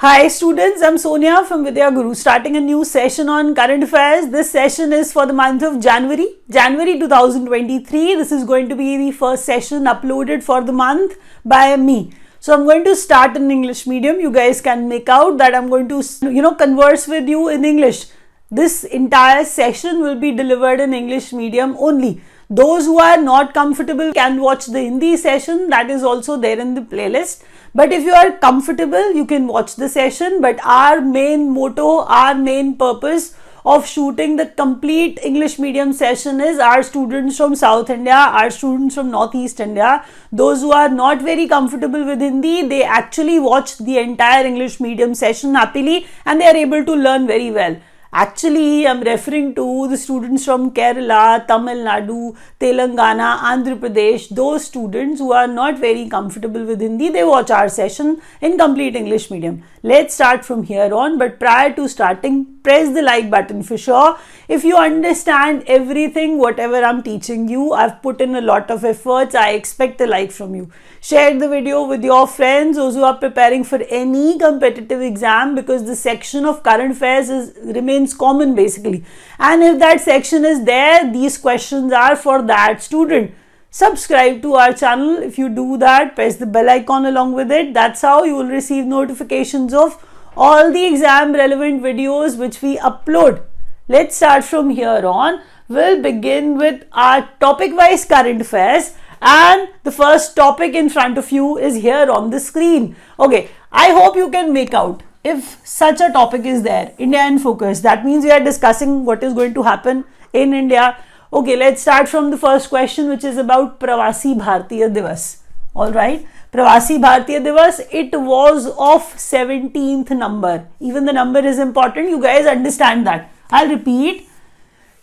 Hi students, I'm Sonia from Vidya Guru, starting a new session on current affairs. This session is for the month of January 2023. This is going to be the first session uploaded for the month by me. So I'm going to start in English medium. You guys can make out that I'm going to, converse with you in English. This entire session will be delivered in English medium only. Those who are not comfortable can watch the Hindi session, that is also there in the playlist. But if you are comfortable, you can watch the session. But our main motto, our main purpose of shooting the complete English medium session is our students from South India, our students from Northeast India, those who are not very comfortable with Hindi, they actually watch the entire English medium session happily and they are able to learn very well. Actually, I'm referring to the students from Kerala, Tamil Nadu, Telangana, Andhra Pradesh. Those students who are not very comfortable with Hindi, they watch our session in complete English medium. Let's start from here on. But prior to starting, press the like button for sure. If you understand everything, whatever I'm teaching you, I've put in a lot of efforts. I expect a like from you. Share the video with your friends, those who are preparing for any competitive exam, because the section of current affairs remains common basically. And if that section is there, these questions are for that student. Subscribe to our channel. If you do that, press the bell icon along with it. That's how you will receive notifications of all the exam relevant videos which we upload. Let's start from here on. We'll begin with our topic wise current affairs. And the first topic in front of you is here on the screen. Okay, I hope you can make out if such a topic is there, India in focus. That means we are discussing what is going to happen in India. Okay, let's start from the first question, which is about Pravasi Bharatiya Divas. Alright, Pravasi Bharatiya Divas, it was of 17th number. Even the number is important, you guys understand that. I'll repeat,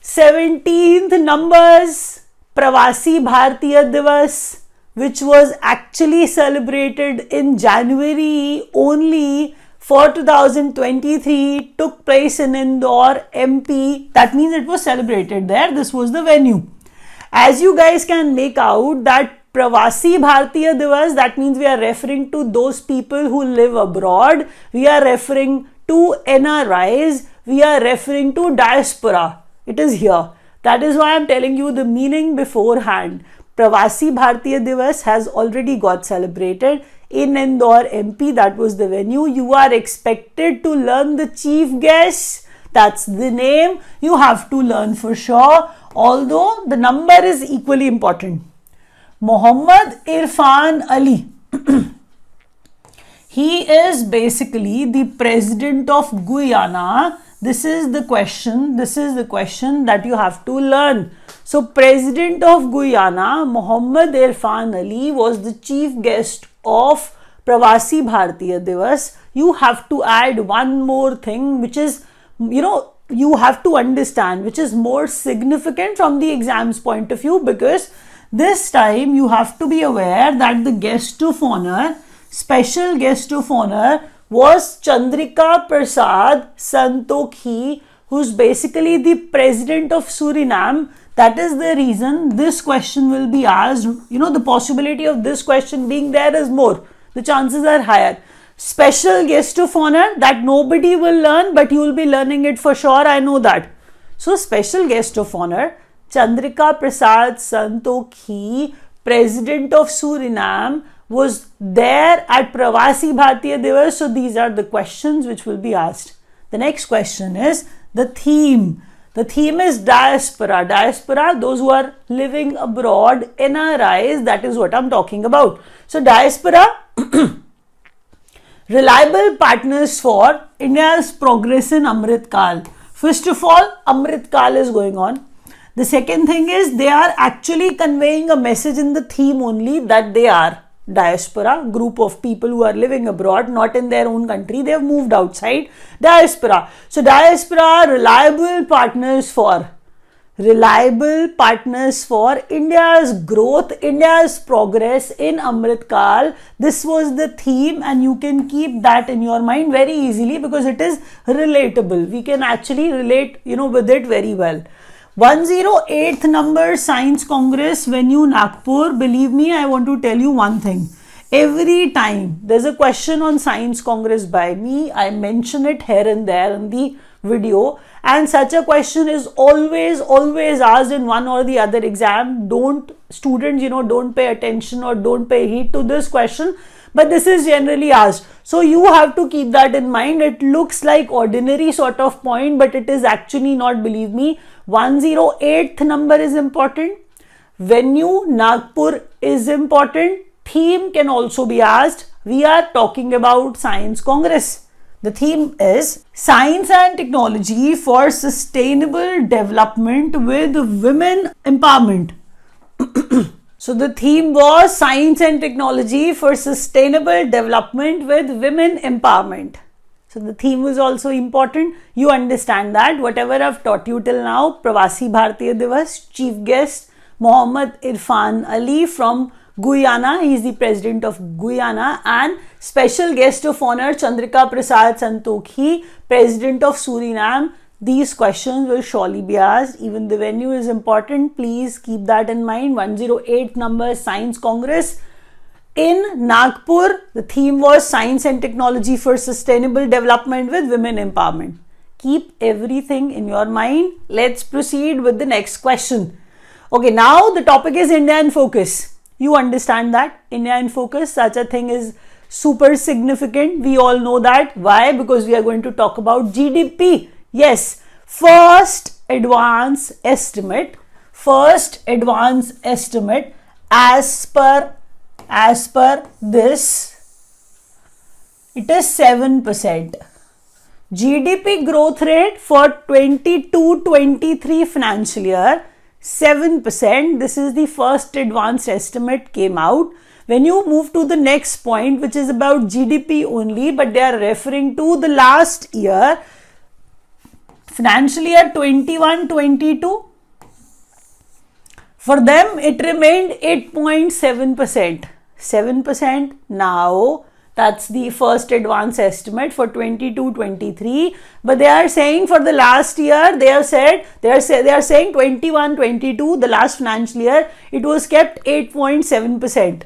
17th numbers. Pravasi Bharatiya Divas, which was actually celebrated in January only for 2023, took place in Indore, MP. That means it was celebrated there. This was the venue. As you guys can make out that Pravasi Bharatiya Divas, that means we are referring to those people who live abroad. We are referring to NRIs. We are referring to diaspora. It is here. That is why I am telling you the meaning beforehand. Pravasi Bharatiya Divas has already got celebrated in Indore, MP. That was the venue. You are expected to learn the chief guest. That's the name. You have to learn for sure. Although the number is equally important. Mohammad Irfan Ali. He is basically the president of Guyana. This is the question that you have to learn. So, President of Guyana, Mohammad Irfan Ali, was the chief guest of Pravasi Bharatiya Divas. You have to add one more thing, which is, you have to understand, which is more significant from the exam's point of view, because this time you have to be aware that the guest of honor, special guest of honor, was Chandrika Prasad Santokhi, who's basically the president of Suriname. That is the reason this question will be asked. The possibility of this question being there is more. The chances are higher. Special guest of honor that nobody will learn, but you will be learning it for sure. I know that. So, special guest of honor, Chandrika Prasad Santokhi, president of Suriname, was there at Pravasi Bharatiya Divas. So these are the questions which will be asked. The next question is the theme. The theme is diaspora. Diaspora, those who are living abroad, NRIs, that is what I'm talking about. So diaspora, reliable partners for India's progress in Amrit Kal. First of all, Amrit Kal is going on. The second thing is they are actually conveying a message in the theme only that they are diaspora, group of people who are living abroad, not in their own country, they have moved outside. Diaspora. So diaspora, reliable partners for India's growth, India's progress in Amrit Kal. This was the theme, and you can keep that in your mind very easily because it is relatable. We can actually relate, with it very well. 108th number Science Congress venue Nagpur. Believe me, I want to tell you one thing. Every time there's a question on Science Congress by me, I mention it here and there in the video, and such a question is always asked in one or the other exam. Don't students, don't pay attention or don't pay heed to this question, but this is generally asked. So you have to keep that in mind. It looks like ordinary sort of point, but it is actually not, believe me. 108th number is important. Venue Nagpur is important. Theme can also be asked. We are talking about Science Congress. The theme is Science and Technology for Sustainable Development with Women Empowerment. So the theme was Science and Technology for Sustainable Development with Women Empowerment. So the theme was also important. You understand that. Whatever I've taught you till now, Pravasi Bharatiya Divas, chief guest Mohammad Irfan Ali from Guyana, he is the president of Guyana, and special guest of honor Chandrika Prasad Santokhi, president of Suriname. These questions will surely be asked. Even the venue is important. Please keep that in mind. 108 number Science Congress in Nagpur. The theme was Science and Technology for Sustainable Development with Women Empowerment. Keep everything in your mind. Let's proceed with the next question. Okay, now the topic is India in Focus. You understand that India in Focus, such a thing is super significant. We all know that. Why? Because we are going to talk about GDP. Yes, first advance estimate as per this, it is 7%. GDP growth rate for 22-23 financial year, 7%. This is the first advanced estimate came out. When you move to the next point, which is about GDP only, but they are referring to the last year, financial year 21-22, for them it remained 8.7%. 7% now. That's the first advance estimate for 22-23. But they are saying for the last year, they are saying 21-22, the last financial year, it was kept 8.7%.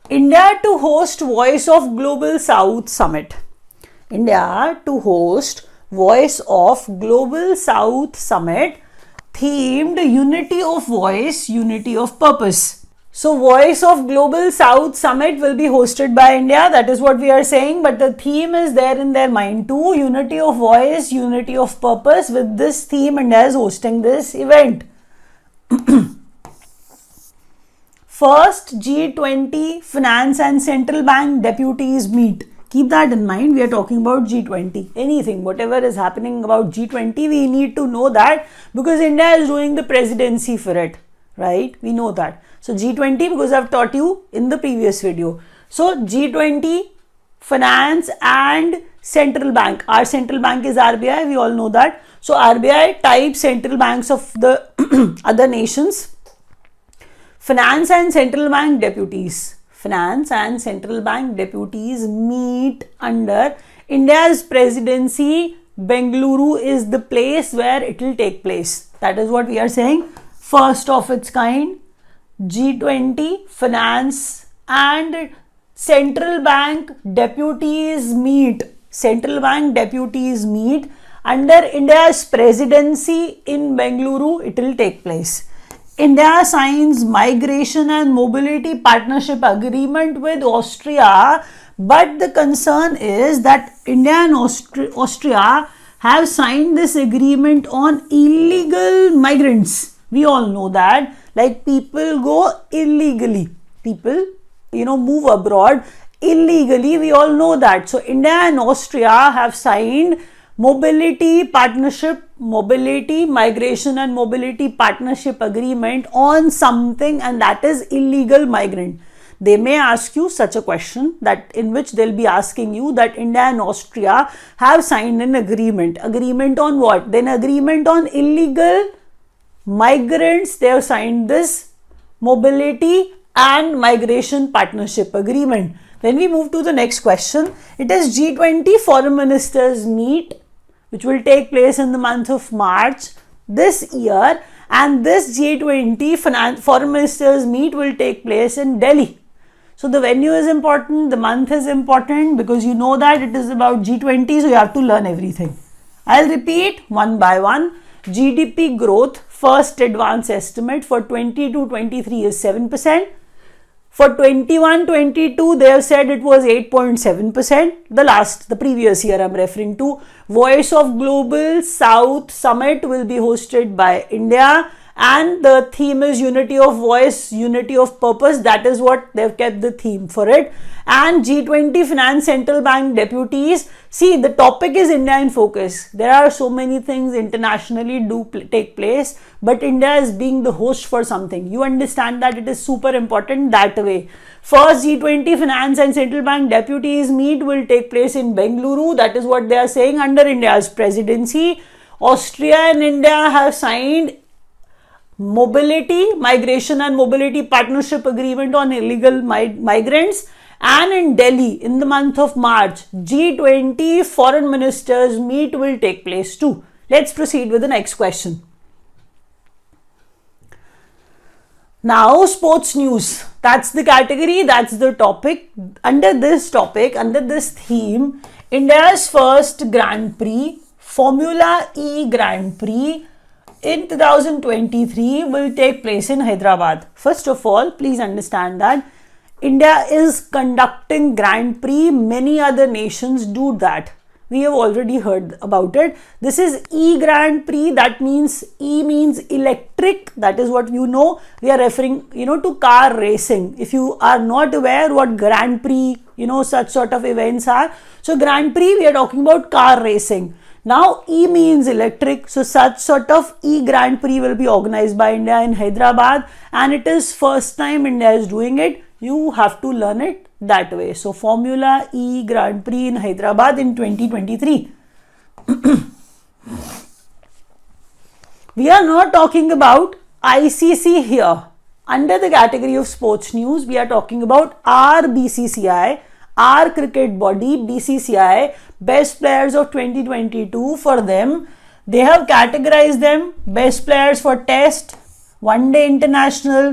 India to host Voice of Global South Summit. India to host Voice of Global South Summit, themed Unity of Voice, Unity of Purpose. So Voice of Global South Summit will be hosted by India. That is what we are saying. But the theme is there in their mind too. Unity of Voice, Unity of Purpose. With this theme, India is hosting this event. First G20 Finance and Central Bank Deputies meet. Keep that in mind. We are talking about G20. Anything, whatever is happening about G20, we need to know that because India is doing the presidency for it. Right? We know that. So G20, because I've taught you in the previous video. So G20, Finance and Central Bank. Our central bank is RBI. We all know that. So RBI type central banks of the other nations. Finance and Central Bank Deputies. Finance and Central Bank Deputies meet under India's presidency. Bengaluru is the place where it will take place. That is what we are saying. First of its kind. G20 Finance and Central Bank Deputies meet. Central Bank Deputies meet under India's presidency in Bengaluru. It will take place. India signs Migration and Mobility Partnership Agreement with Austria, but the concern is that India and Austria have signed this agreement on illegal migrants. We all know that. Like people go illegally. People, move abroad illegally. We all know that. So India and Austria have signed Migration and Mobility Partnership Agreement on something, and that is illegal migrant. They may ask you such a question that in which they'll be asking you that India and Austria have signed an agreement. Agreement on what? Then agreement on illegal migrants. They have signed this Mobility and Migration Partnership Agreement. When we move to the next question, it is G20 Foreign Ministers meet, which will take place in the month of March this year, and this G20 Foreign Ministers meet will take place in Delhi. So So the venue is important, the month is important, because you know that it is about G20, so you have to learn everything. I'll repeat one by one. GDP growth, first advance estimate for 22-23 is 7%. For 21-22, they have said it was 8.7%. The previous year I'm referring to. Voice of Global South Summit will be hosted by India, and the theme is unity of voice, unity of purpose. That is what they've kept the theme for it. And G20 Finance Central Bank Deputies. See, the topic is India in focus. There are so many things internationally take place, but India is being the host for something. You understand that it is super important that way. First G20 Finance and Central Bank Deputies meet will take place in Bengaluru. That is what they are saying under India's presidency. Austria and India have signed Migration and Mobility Partnership Agreement on illegal migrants. And in Delhi, in the month of March, G20 foreign ministers meet will take place too. Let's proceed with the next question. Now, sports news. That's the category, that's the topic. Under this topic, under this theme, India's first Grand Prix, Formula E Grand Prix in 2023 will take place in Hyderabad. First of all, please understand that India is conducting Grand Prix. Many other nations do that. We have already heard about it. This is E Grand Prix. That means E means electric. That is what you know. We are referring, to car racing. If you are not aware what Grand Prix, such sort of events are. So Grand Prix, we are talking about car racing. Now E means electric. So such sort of E Grand Prix will be organized by India in Hyderabad, and it is first time India is doing it. You have to learn it that way. So Formula E Grand Prix in Hyderabad in 2023. We are not talking about ICC here. Under the category of sports news, we are talking about our BCCI, our cricket body, BCCI, best players of 2022. For them, they have categorized them best players for Test, One Day International,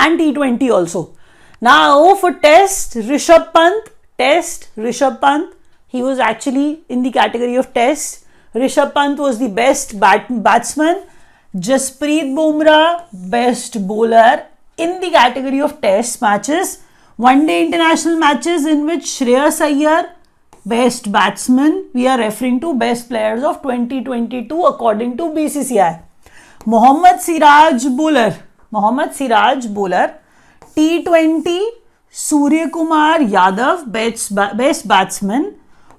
and T20 also. Now for Test, Rishabh Pant, he was actually in the category of Test. Rishabh Pant was the best batsman. Jasprit Bumrah, best bowler in the category of Test matches. One Day International matches in which Shreyas Iyer, best batsman. We are referring to best players of 2022 according to BCCI. Mohammad Siraj bowler. T20, Surya Kumar Yadav, best batsman.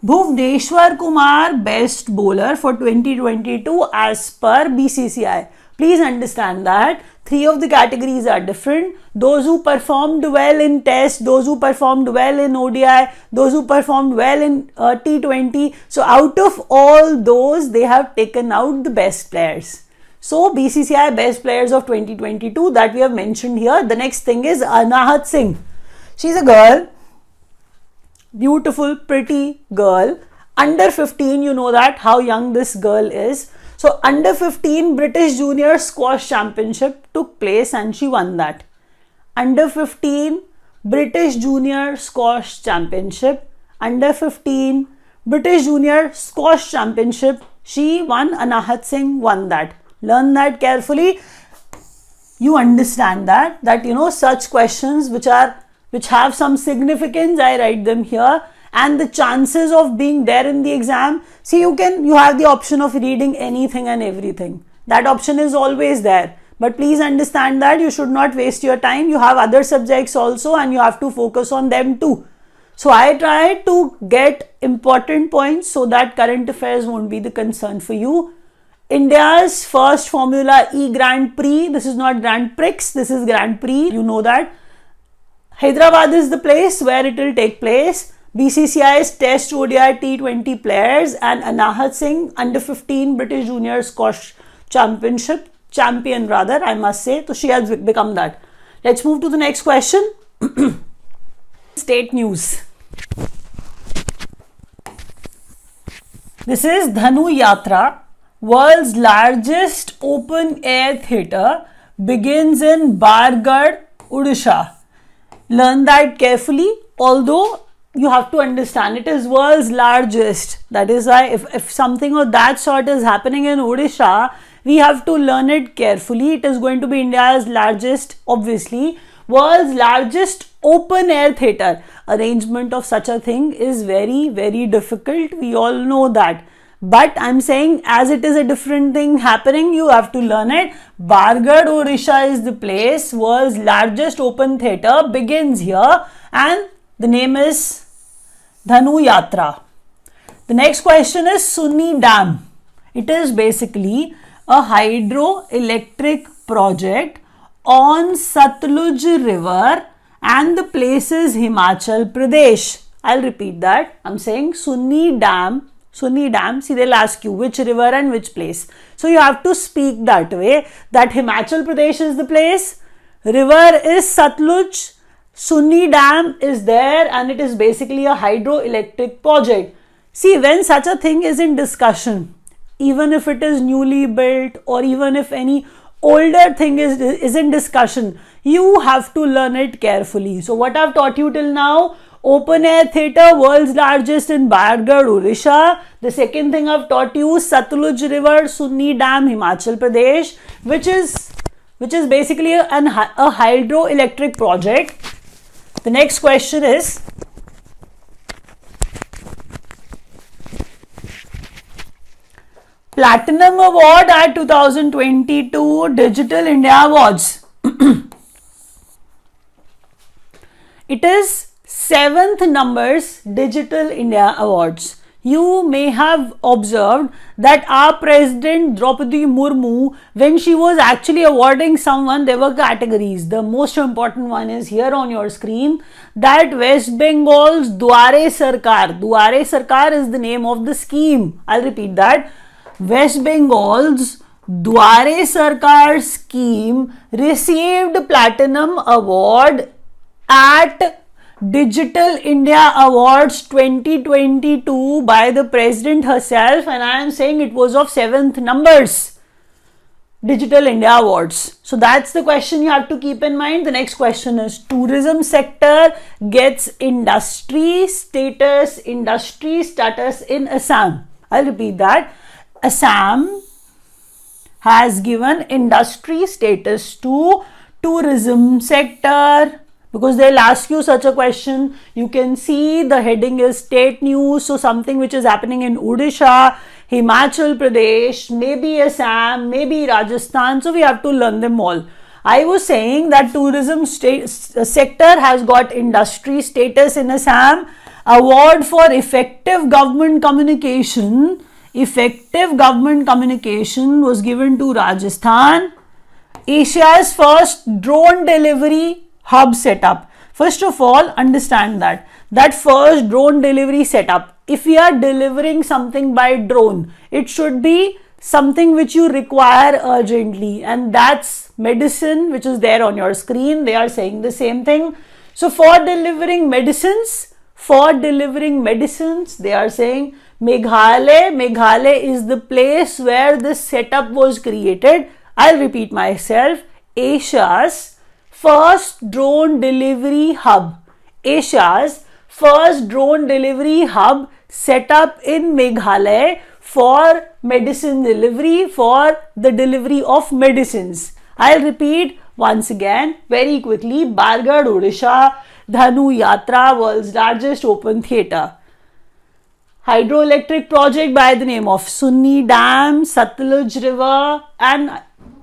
Bhuvneshwar Kumar, best bowler for 2022 as per BCCI. Please understand that three of the categories are different. Those who performed well in Test, those who performed well in ODI, those who performed well in T20. So out of all those, they have taken out the best players. So BCCI best players of 2022 that we have mentioned here. The next thing is Anahat Singh. She's a girl, beautiful, pretty girl. Under 15, you know that how young this girl is. So under 15 British Junior Squash Championship took place and she won that. Under 15 British Junior Squash Championship. Under 15 British Junior Squash Championship. She won. Anahat Singh won that. Learn that carefully. You understand that such questions which have some significance, I write them here, and the chances of being there in the exam. See, you have the option of reading anything and everything. That option is always there. But please understand that you should not waste your time. You have other subjects also and you have to focus on them too. So I try to get important points so that current affairs won't be the concern for you. India's first Formula E Grand Prix. This is not Grand Prix, this is Grand Prix. You know that. Hyderabad is the place where it will take place. BCCI's Test, ODI, T20 players and Anahat Singh, under 15 British Junior Squash champion, I must say. So she has become that. Let's move to the next question. State news. This is Dhanu Yatra. World's largest open air theatre begins in Bargarh, Odisha. Learn that carefully, although you have to understand it is world's largest. That is why if something of that sort is happening in Odisha, we have to learn it carefully. It is going to be India's largest, obviously, world's largest open air theatre. Arrangement of such a thing is very, very difficult. We all know that. But I'm saying, as it is a different thing happening, you have to learn it. Bargarh, Odisha is the place. World's largest open theatre begins here, and the name is Dhanu Yatra. The next question is Sunni Dam. It is basically a hydroelectric project on Satluj River, and the place is Himachal Pradesh. I'll repeat that. I'm saying Sunni Dam. See, they'll ask you which river and which place. So you have to speak that way, that Himachal Pradesh is the place, river is Satluj, Sunni Dam is there, and it is basically a hydroelectric project. See, when such a thing is in discussion, even if it is newly built or even if any older thing is in discussion, you have to learn it carefully. So what I've taught you till now: open air theatre, world's largest in Bargarh, Odisha. The second thing I've taught you, Satluj River, Sunni Dam, Himachal Pradesh, which is basically a hydroelectric project. The next question is, Platinum Award at 2022 Digital India Awards. It is 7th numbers Digital India Awards. You may have observed that our President Draupadi Murmu, when she was actually awarding someone, there were categories. The most important one is here on your screen, that West Bengal's Duare Sarkar is the name of the scheme. I'll repeat that. West Bengal's Duare Sarkar scheme received Platinum Award at Digital India Awards 2022 by the President herself, and I am saying it was of 7th numbers. Digital India Awards. So that's the question you have to keep in mind. The next question is, tourism sector gets industry status in Assam. I'll repeat that. Assam has given industry status to tourism sector, because they'll ask you such a question. You can see the heading is state news, so something which is happening in Odisha, Himachal Pradesh, maybe Assam, maybe Rajasthan, so we have to learn them all. I was saying that tourism sector has got industry status in Assam. Award for effective government communication was given to Rajasthan. Asia's first drone delivery hub setup. First of all, understand that first drone delivery setup, if we are delivering something by drone, it should be something which you require urgently, and that's medicine, which is there on your screen. They are saying the same thing. So for delivering medicines, they are saying Meghalaya is the place where this setup was created. I'll repeat myself. Asia's first drone delivery hub. Set up in Meghalaya for medicine delivery, for the delivery of medicines. I'll repeat once again very quickly. Bargarh, Odisha, Dhanu Yatra, world's largest open theatre. Hydroelectric project by the name of Sunni Dam, Satluj River, and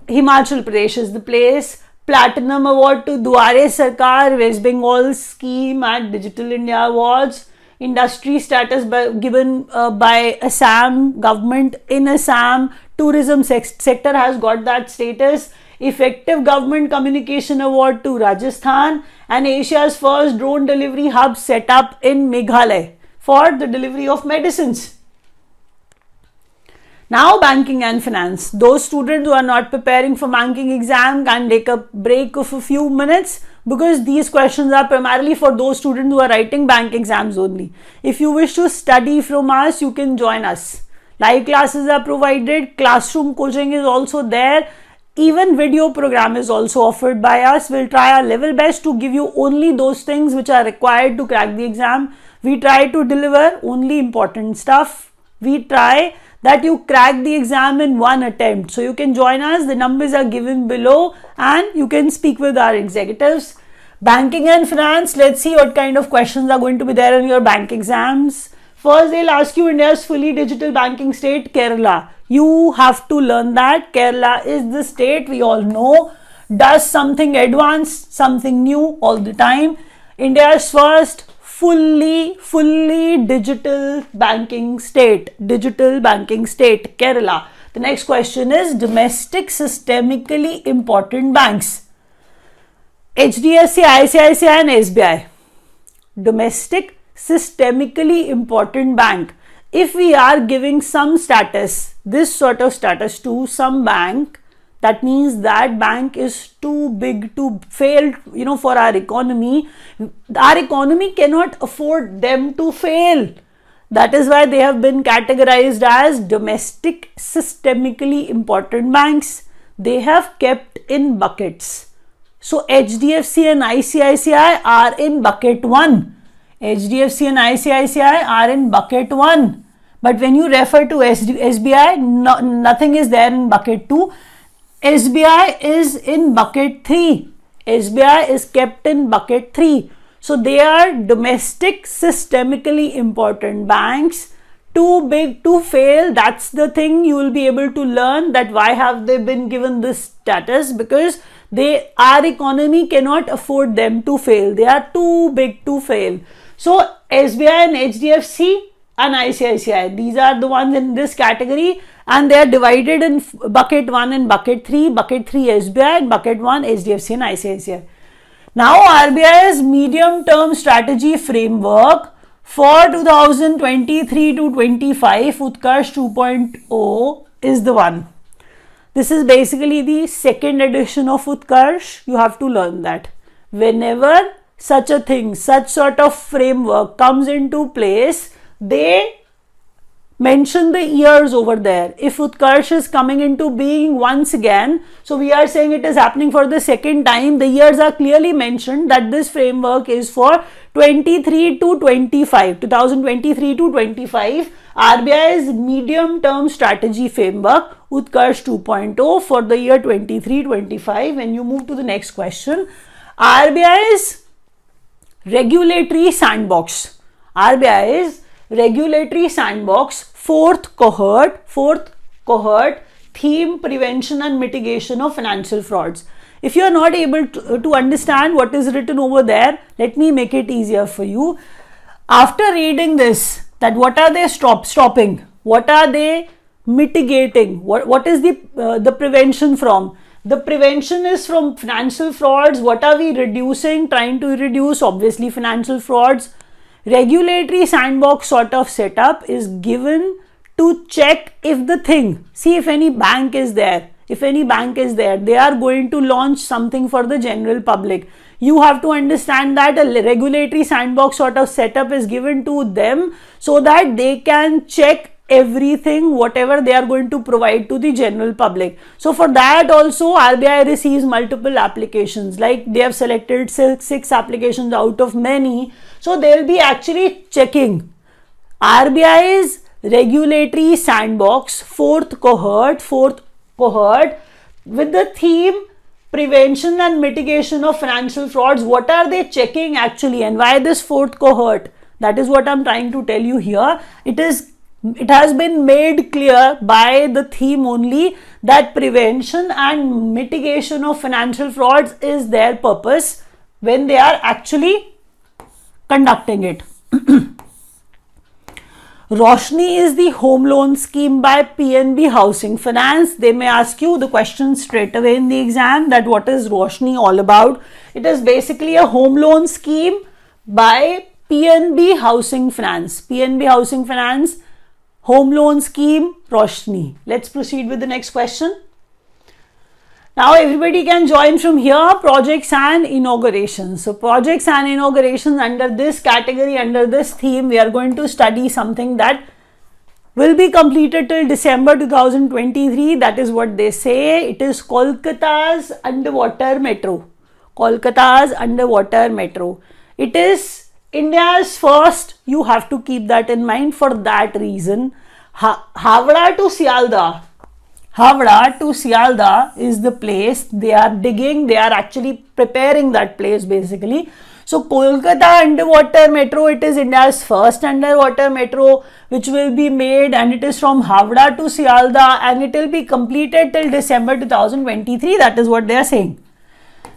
Himachal Pradesh is the place. Platinum Award to Duare Sarkar, West Bengal scheme at Digital India Awards. Industry status given by Assam government in Assam. Tourism sector has got that status. Effective Government Communication Award to Rajasthan, and Asia's first drone delivery hub set up in Meghalaya for the delivery of medicines. Now, banking and finance. Those students who are not preparing for banking exam can take a break of a few minutes, because these questions are primarily for those students who are writing bank exams only. If you wish to study from us, you can join us. Live classes are provided. Classroom coaching is also there. Even video program is also offered by us. We'll try our level best to give you only those things which are required to crack the exam. We try to deliver only important stuff. We try that you crack the exam in one attempt. So you can join us. The numbers are given below and you can speak with our executives. Banking and finance, let's see what kind of questions are going to be there in your bank exams. First, they'll ask you India's fully digital banking state, Kerala. You have to learn that. Kerala is the state we all know does something advanced, something new all the time. India's first fully digital banking state, Kerala. The next question is domestic systemically important banks. HDFC, ICICI and SBI. Domestic systemically important bank. If we are giving some status, this sort of status to some bank, that means that bank is too big to fail, for our economy. Our economy cannot afford them to fail. That is why they have been categorized as domestic systemically important banks. They have kept in buckets. So HDFC and ICICI are in bucket 1. HDFC and ICICI are in bucket 1. But when you refer to SBI, nothing is there in bucket 2. SBI is in bucket 3. SBI is kept in bucket 3. So they are domestic systemically important banks, too big to fail. That's the thing you will be able to learn, that why have they been given this status, because our economy cannot afford them to fail. They are too big to fail. So SBI and HDFC and ICICI, these are the ones in this category, and they are divided in bucket 1 and bucket 3. Bucket 3 SBI and bucket 1 HDFC and ICICI. Now RBI's medium term strategy framework for 2023 to 25, Utkarsh 2.0 is the one. This is basically the second edition of Utkarsh. You have to learn that. Whenever such a thing, such sort of framework comes into place, they mention the years over there. If Utkarsh is coming into being once again, so we are saying it is happening for the second time, the years are clearly mentioned that this framework is for 23 to 25, 2023 to 25, RBI's medium term strategy framework, Utkarsh 2.0 for the year 23-25. When you move to the next question, RBI's regulatory sandbox. RBI's regulatory sandbox, fourth cohort, theme prevention and mitigation of financial frauds. If you are not able to understand what is written over there, let me make it easier for you. After reading this, that what are they stopping? What are they mitigating? What is the prevention from? The prevention is from financial frauds. What are we reducing? Trying to reduce, obviously, financial frauds. Regulatory sandbox sort of setup is given to check if the thing, see if any bank is there. If any bank is there, they are going to launch something for the general public. You have to understand that a regulatory sandbox sort of setup is given to them so that they can check everything, whatever they are going to provide to the general public. So for that also RBI receives multiple applications, like they have selected 6 applications out of many. So they will be actually checking RBI's regulatory sandbox, fourth cohort with the theme prevention and mitigation of financial frauds. What are they checking actually, and why this fourth cohort? That is what I'm trying to tell you here. It has been made clear by the theme only that prevention and mitigation of financial frauds is their purpose when they are actually conducting it. Roshni is the home loan scheme by PNB Housing Finance. They may ask you the question straight away in the exam, that what is Roshni all about? It is basically a home loan scheme by PNB Housing Finance. PNB Housing Finance home loan scheme, Roshni. Let's proceed with the next question. Now everybody can join from here, projects and inaugurations. So projects and inaugurations, under this category, under this theme, we are going to study something that will be completed till December 2023. That is what they say. It is Kolkata's underwater metro. Kolkata's underwater metro. It is India's first. You have to keep that in mind for that reason. Havra to Sialda. Havra to Sialda is the place they are digging. They are actually preparing that place basically. So Kolkata underwater metro, it is India's first underwater metro which will be made, and it is from Havra to Sialda, and it will be completed till December 2023. That is what they are saying.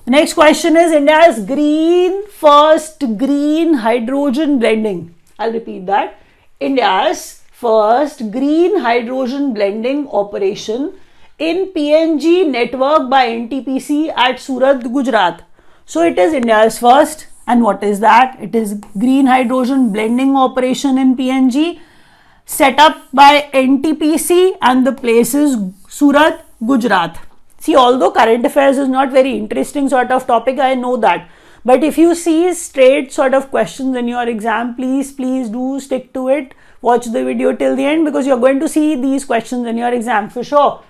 The next question is India's first green hydrogen blending. I'll repeat that. India's first green hydrogen blending operation in PNG network by NTPC at Surat, Gujarat. So it is India's first. And what is that? It is green hydrogen blending operation in PNG set up by NTPC, and the place is Surat, Gujarat. See, although current affairs is not very interesting sort of topic, I know that. But if you see straight sort of questions in your exam, please do stick to it. Watch the video till the end, because you're going to see these questions in your exam for sure.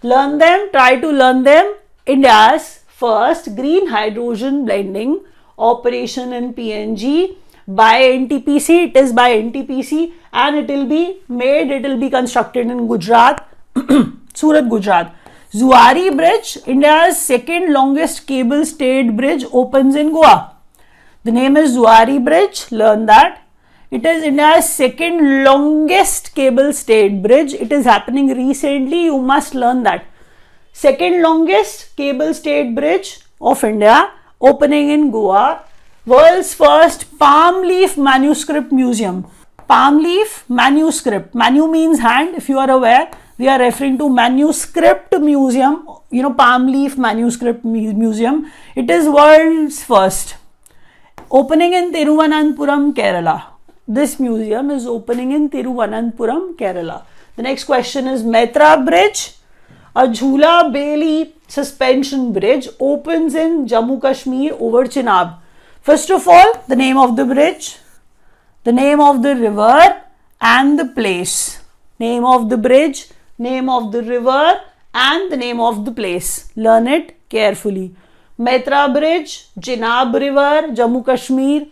Learn them, try to learn them. India's first green hydrogen blending operation in PNG by NTPC. It is by NTPC, and it will be constructed in Gujarat, Surat, Gujarat. Zuari Bridge, India's second longest cable stayed bridge, opens in Goa. The name is Zuari Bridge. Learn that. It is India's second longest cable stayed bridge. It is happening recently. You must learn that. Second longest cable stayed bridge of India, opening in Goa. World's first palm leaf manuscript museum. Palm leaf manuscript. Manu means hand, if you are aware. We are referring to manuscript museum, palm leaf manuscript museum. It is world's first. Opening in Thiruvananthapuram, Kerala. This museum is opening in Thiruvananthapuram, Kerala. The next question is Metra Bridge. A Jhula Bailey suspension bridge opens in Jammu Kashmir over Chenab. First of all, the name of the bridge, the name of the river, and the place. Name of the bridge, name of the river, and the name of the place. Learn it carefully. Metra Bridge, Chenab River, Jammu Kashmir.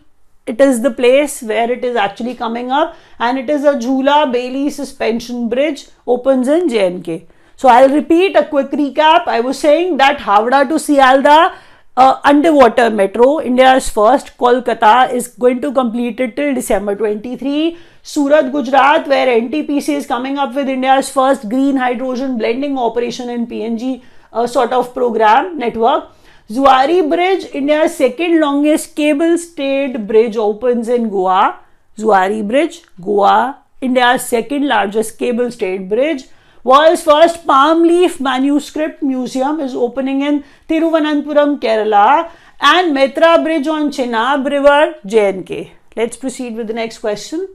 It is the place where it is actually coming up, and it is a Jhula Bailey suspension bridge, opens in J&K. So I'll repeat a quick recap. I was saying that Havra to Sialda underwater metro, India's first. Kolkata is going to complete it till December 23. Surat, Gujarat, where NTPC is coming up with India's first green hydrogen blending operation in PNG sort of program network. Zuari Bridge, India's second longest cable stayed bridge, opens in Goa. Zuari Bridge, Goa, India's second largest cable stayed bridge. World's first palm leaf manuscript museum is opening in Thiruvananthapuram, Kerala, and Metra Bridge on Chenab River, J&K. Let's proceed with the next question.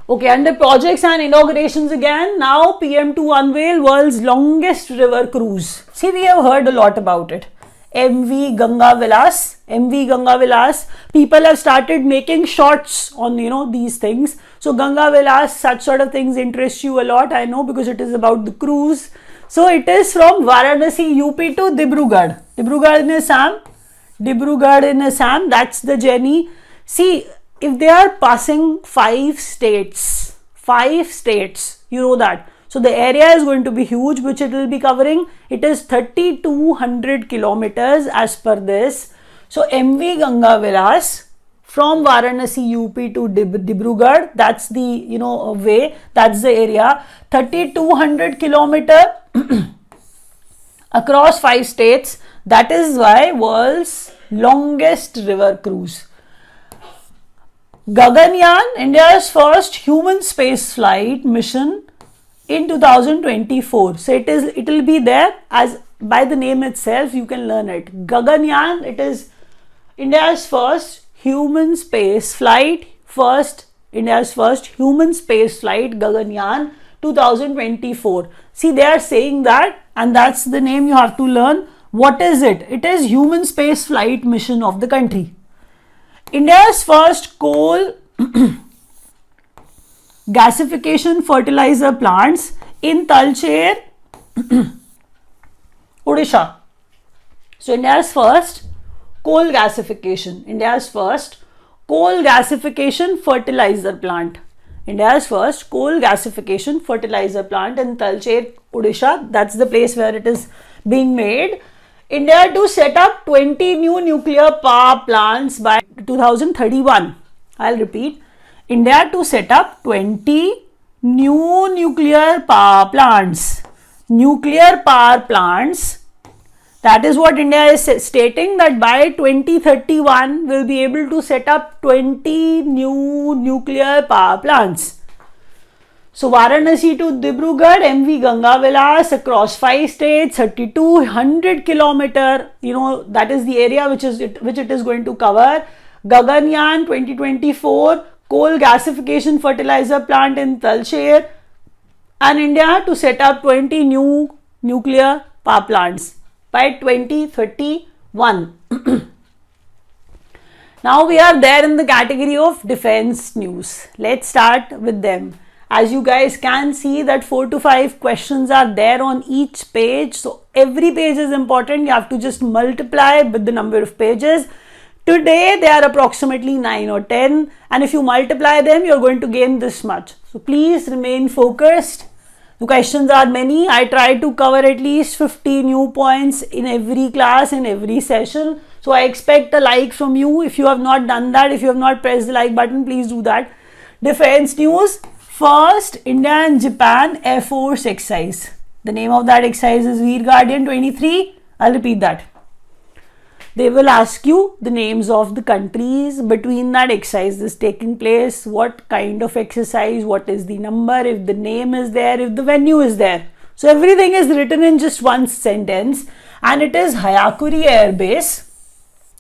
Okay, under projects and inaugurations again, now PM to unveil world's longest river cruise. See, we have heard a lot about it. MV Ganga Vilas. People have started making shots on, these things. So Ganga Vilas, such sort of things interest you a lot, I know, because it is about the cruise. So it is from Varanasi, UP to Dibrugarh. Dibrugarh in Assam, that's the journey. See, if they are passing 5 states, you know that. So the area is going to be huge, which it will be covering. It is 3,200 kilometers as per this. So MV Ganga Vilas from Varanasi UP to Dibrugarh, that's the way, that's the area. 3,200 kilometer across 5 states. That is why world's longest river cruise. Gaganyaan, India's first human space flight mission in 2024. So it will be there, as by the name itself you can learn it. Gaganyaan, it is India's first human space flight, India's first human space flight, Gaganyaan 2024. See, they are saying that, and that's the name you have to learn. What is it? It is human space flight mission of the country. India's first coal gasification fertilizer plants in Talcher, Odisha. So India's first coal gasification. India's first coal gasification fertilizer plant. India's first coal gasification fertilizer plant in Talcher, Odisha. That's the place where it is being made. India to set up 20 new nuclear power plants by 2031. I'll repeat. India to set up 20 new nuclear power plants. Nuclear power plants. That is what India is stating, that by 2031 we'll be able to set up 20 new nuclear power plants. So Varanasi to Dibrugarh, MV Ganga Vilas across 5 states, 3200 kilometer, that is the area which it is going to cover. Gaganyaan 2024, coal gasification fertilizer plant in Talcher, and India to set up 20 new nuclear power plants by 2031. Now we are there in the category of defense news. Let's start with them. As you guys can see that 4 to 5 questions are there on each page. So every page is important. You have to just multiply with the number of pages. Today they are approximately 9 or 10, and if you multiply them, you're going to gain this much. So please remain focused. The questions are many. I try to cover at least 50 new points in every class, in every session. So I expect a like from you. If you have not done that, if you have not pressed the like button, please do that. Defense news. First, India and Japan Air Force exercise. The name of that exercise is Veer Guardian 23. I'll repeat that. They will ask you the names of the countries between that exercise is taking place, what kind of exercise, what is the number, if the name is there, if the venue is there. So everything is written in just one sentence, and it is Hayakuri Air Base.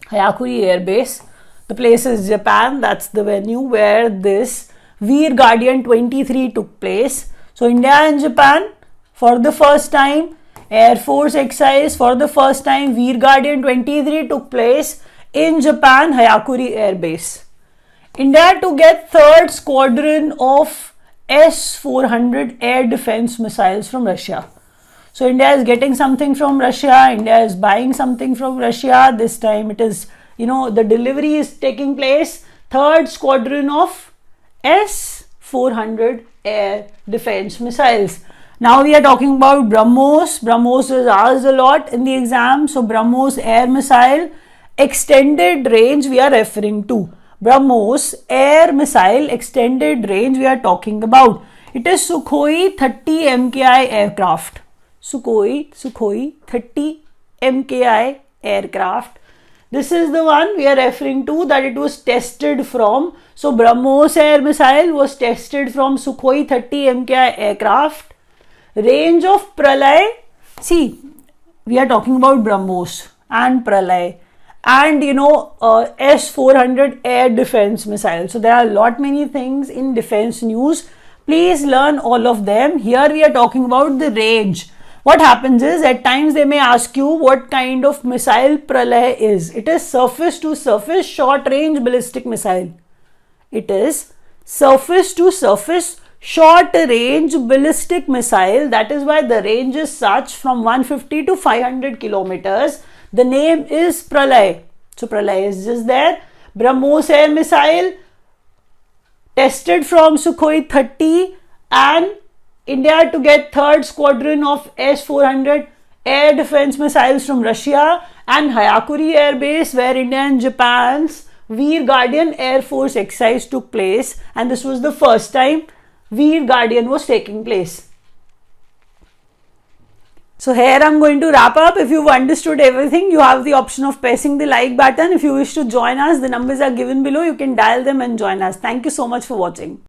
Hayakuri Air Base. The place is Japan. That's the venue where this Veer Guardian 23 took place. So India and Japan for the first time, Air Force exercise for the first time, Veer Guardian 23 took place in Japan, Hayakuri Air Base. India to get third squadron of S-400 air defense missiles from Russia. So India is getting something from Russia, India is buying something from Russia. This time it is, the delivery is taking place. Third squadron of S-400 air defense missiles. Now we are talking about BrahMos. BrahMos is asked a lot in the exam. So BrahMos air missile extended range we are referring to. BrahMos air missile extended range we are talking about. It is Sukhoi 30 MKI aircraft. Sukhoi 30 MKI aircraft. This is the one we are referring to that it was tested from. So BrahMos air missile was tested from Sukhoi 30 MKI aircraft. Range of Pralay. See, we are talking about BrahMos and Pralay and S-400 air defense missile. So there are a lot many things in defense news. Please learn all of them. Here we are talking about the range. What happens is at times they may ask you what kind of missile Pralay is. It is surface to surface short range ballistic missile. It is surface to surface short range ballistic missile. That is why the range is such, from 150 to 500 kilometers. The name is Pralay. So Pralay is just there. BrahMos air missile tested from Sukhoi 30, and India to get third squadron of S-400 air defense missiles from Russia, and Hayakuri Air Base where India and Japan's Veer Guardian Air Force exercise took place, and this was the first time Veer Guardian was taking place. So here I'm going to wrap up. If you've understood everything, you have the option of pressing the like button. If you wish to join us, the numbers are given below. You can dial them and join us. Thank you so much for watching.